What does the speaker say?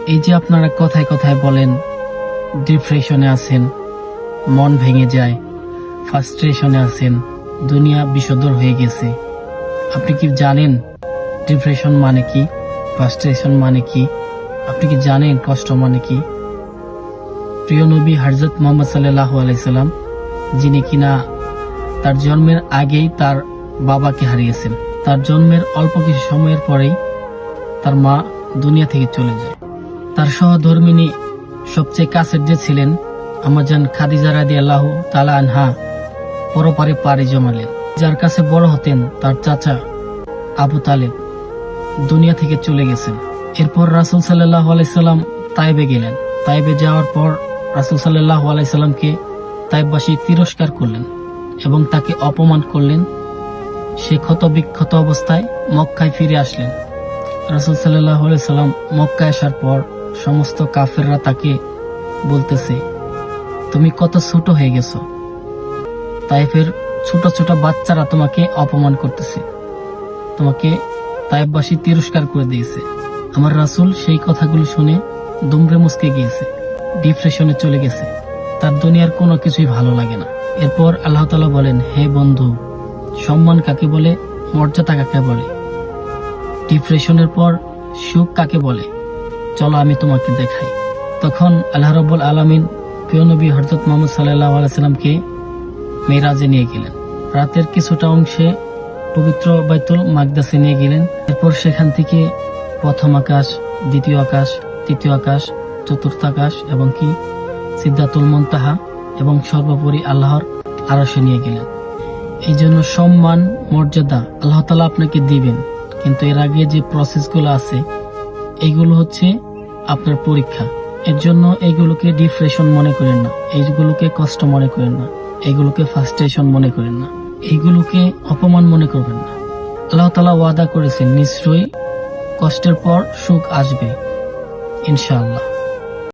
এই যে আপনারা কথায় কথায় বলেন ডিপ্রেশনে আছেন, মন ভেঙে যায়, ফ্রাস্ট্রেশনে আছেন, দুনিয়া বিষদর হয়ে গেছে, আপনি কি জানেন ডিপ্রেশন মানে কি, ফ্রাস্ট্রেশন মানে কি? আপনি কি জানেন কষ্ট মানে কি? প্রিয় নবী হযরত মুহাম্মদ সাল্লাল্লাহু আলাইহি সাল্লাম, যিনি কিনা তার জন্মের আগেই তার বাবাকে হারিয়েছেন, তার জন্মের অল্প কিছু সময়ের পরেই তার মা দুনিয়া থেকে চলে যায়। তার সহধর্মিনী সবচেয়ে কাছের যে ছিলেন আম্মাজান খাদিজা রাদিয়াল্লাহু তাআলা আনহা পরপারে পাড়ি জমালেন। যার কাছে বড় হতেন তার চাচা আবু তালেব দুনিয়া থেকে চলে গেছেন। এরপর রাসূল সাল্লাল্লাহু আলাইহি সাল্লাম তায়েবে গেলেন। তায়েবে যাওয়ার পর রাসূল সাল্লাল্লাহু আলাইহি সাল্লামকে তায়েববাসী তিরস্কার করলেন এবং তাকে অপমান করলেন। সে ক্ষত বিক্ষত অবস্থায় মক্কায় ফিরে আসলেন। রাসূল সাল্লাল্লাহু আলাইহি সাল্লাম মক্কায় আসার পর সমস্ত কাফেররা তাকে বলতেছে, তুমি কত ছোট হয়ে গেছো, তায়েফের ছোট ছোট বাচ্চারা তোমাকে অপমান করতেছে, তোমাকে তায়েববাসী তিরস্কার করে দিয়েছে। আমার রাসূল সেই কথাগুলো শুনে দুমড়ে মুচকে গিয়েছে, ডিপ্রেশনে চলে গেছে, তার দুনিয়ার কোনো কিছুই ভালো লাগে না। এরপর আল্লাহ তাআলা বলেন, হে বন্ধু, সম্মান কাকে বলে, মর্যাদা কাকে বলে, ডিপ্রেশনের পর সুখ কাকে বলে, চলো আমি তোমাকে দেখাই। তখন আল্লাহ রাব্বুল আলামিন প্রিয় নবী হযরত মুহাম্মদ সাল্লাল্লাহু আলাইহি সাল্লামকে মেরাজে নিয়ে গেলেন। রাতের কিছুটা অংশে পবিত্র বাইতুল মাকদাসে নিয়ে গেলেন। এরপর সেখান থেকে প্রথম আকাশ, দ্বিতীয় আকাশ, তৃতীয় আকাশ, চতুর্থ আকাশ এবং কি সিদরাতুল মুনতাহা এবং সর্বোপরি আল্লাহর আরশে নিয়ে গেলেন। এই জন্য সম্মান মর্যাদা আল্লাহ তাআলা আপনাকে দিবেন, কিন্তু এর আগে যে প্রসেসগুলো আছে এইগুলো হচ্ছে আপনার পরীক্ষা। এর জন্য এইগুলোকে ডিপ্রেশন মনে করেন না, এইগুলোকে কষ্ট মনে করেন না, এইগুলোকে ফ্রাস্ট্রেশন মনে করেন না, এইগুলোকে অপমান মনে করবেন না। আল্লাহ তাআলা ওয়াদা করেছেন নিশ্চয়ই কষ্টের পর সুখ আসবে ইনশাআল্লাহ।